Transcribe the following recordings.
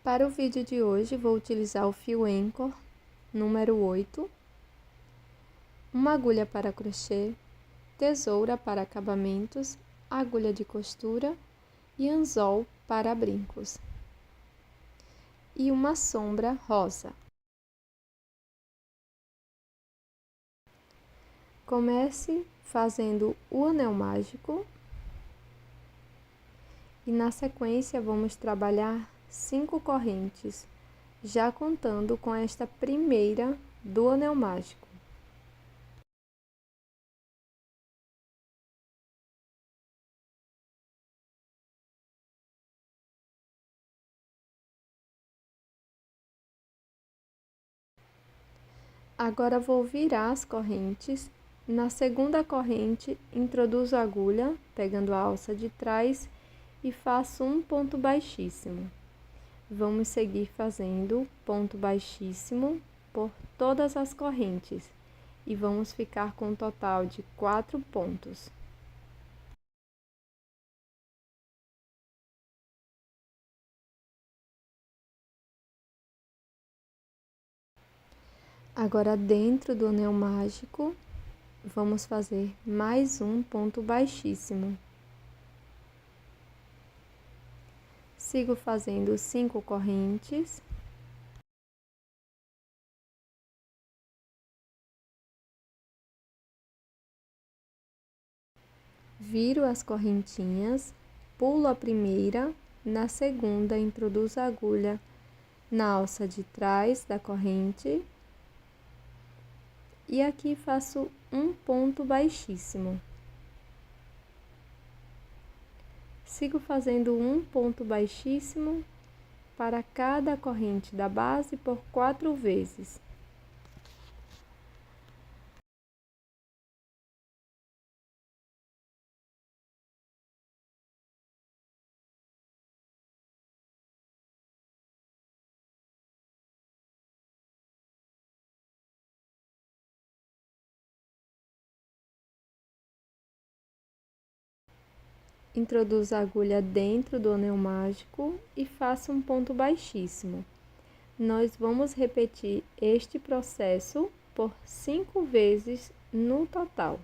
Para o vídeo de hoje, vou utilizar o fio Anchor número 8, uma agulha para crochê, tesoura para acabamentos, agulha de costura e anzol para brincos, e uma sombra rosa. Comece fazendo o anel mágico e na sequência vamos trabalhar 5 correntes, já contando com esta primeira do anel mágico. Agora vou virar as correntes. Na segunda corrente, introduzo a agulha, pegando a alça de trás e faço um ponto baixíssimo. Vamos seguir fazendo ponto baixíssimo por todas as correntes e vamos ficar com um total de 4 pontos. Agora, dentro do anel mágico, vamos fazer mais um ponto baixíssimo. Sigo fazendo 5 correntes. Viro as correntinhas, pulo a primeira, na segunda introduzo a agulha na alça de trás da corrente e aqui faço um ponto baixíssimo. Sigo fazendo um ponto baixíssimo para cada corrente da base por 4 vezes. Introduzo a agulha dentro do anel mágico e faço um ponto baixíssimo. Nós vamos repetir este processo por 5 vezes no total.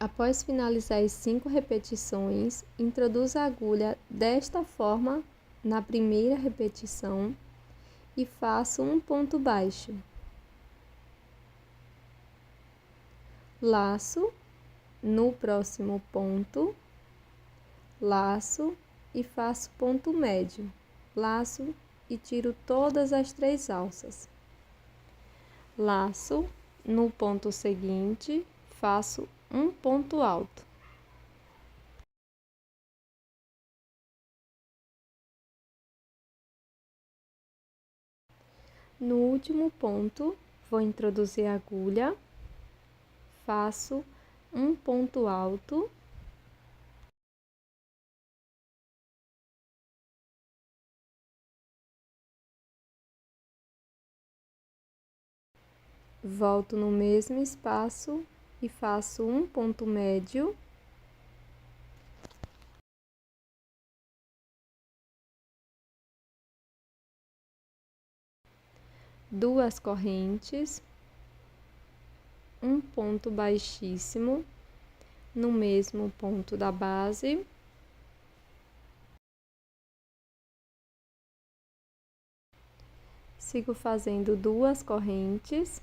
Após finalizar as 5 repetições, introduza a agulha desta forma na primeira repetição e faço um ponto baixo. Laço no próximo ponto, laço e faço ponto médio, laço e tiro todas as 3 alças. Laço no ponto seguinte, faço um ponto alto. No último ponto, vou introduzir a agulha, faço um ponto alto. Volto no mesmo espaço e faço um ponto médio. Duas correntes, um ponto baixíssimo no mesmo ponto da base. Sigo fazendo duas correntes.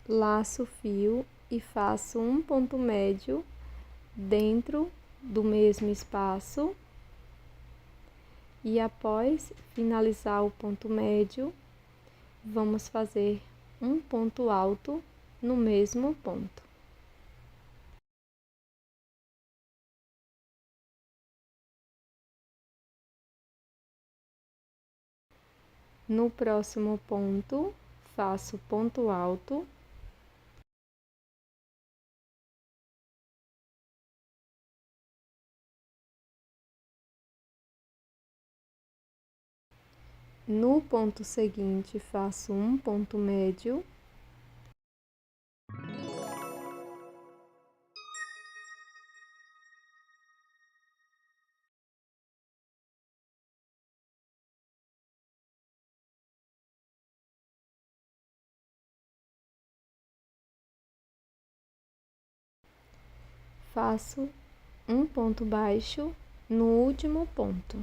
laço o fio e faço um ponto médio dentro do mesmo espaço. E após finalizar o ponto médio, vamos fazer um ponto alto no mesmo ponto. No próximo ponto, faço ponto alto. No ponto seguinte, faço um ponto médio. Faço um ponto baixo no último ponto.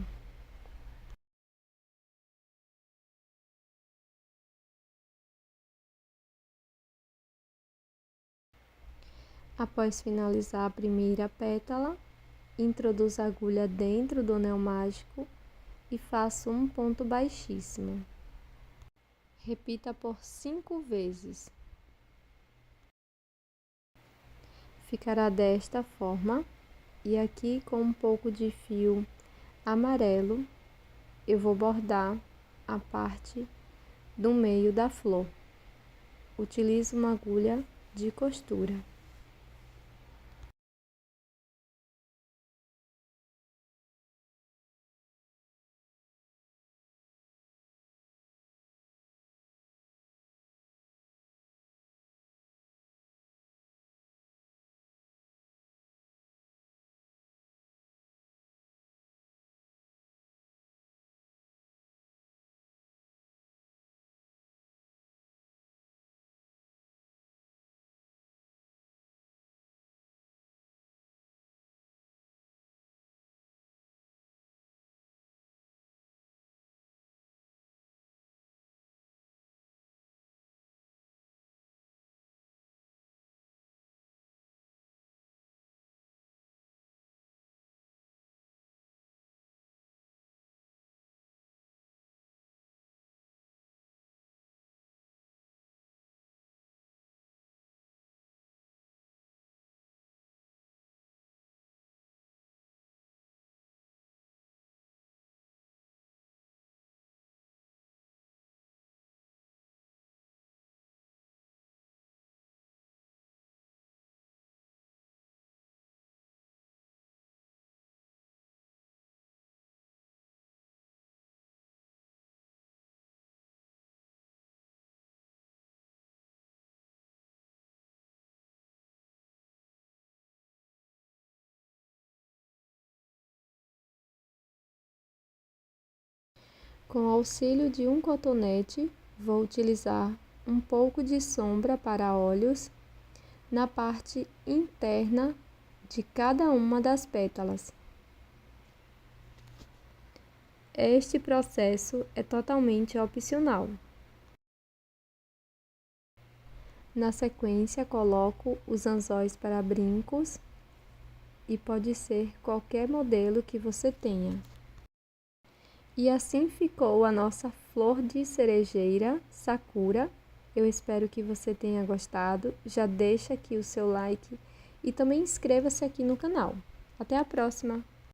Após finalizar a primeira pétala, introduzo a agulha dentro do anel mágico e faço um ponto baixíssimo. Repita por 5 vezes. Ficará desta forma, e aqui com um pouco de fio amarelo, eu vou bordar a parte do meio da flor. Utilizo uma agulha de costura. Com o auxílio de um cotonete, vou utilizar um pouco de sombra para olhos na parte interna de cada uma das pétalas. Este processo é totalmente opcional. Na sequência, coloco os anzóis para brincos e pode ser qualquer modelo que você tenha. E assim ficou a nossa flor de cerejeira Sakura. Eu espero que você tenha gostado. Já deixa aqui o seu like e também inscreva-se aqui no canal. Até a próxima!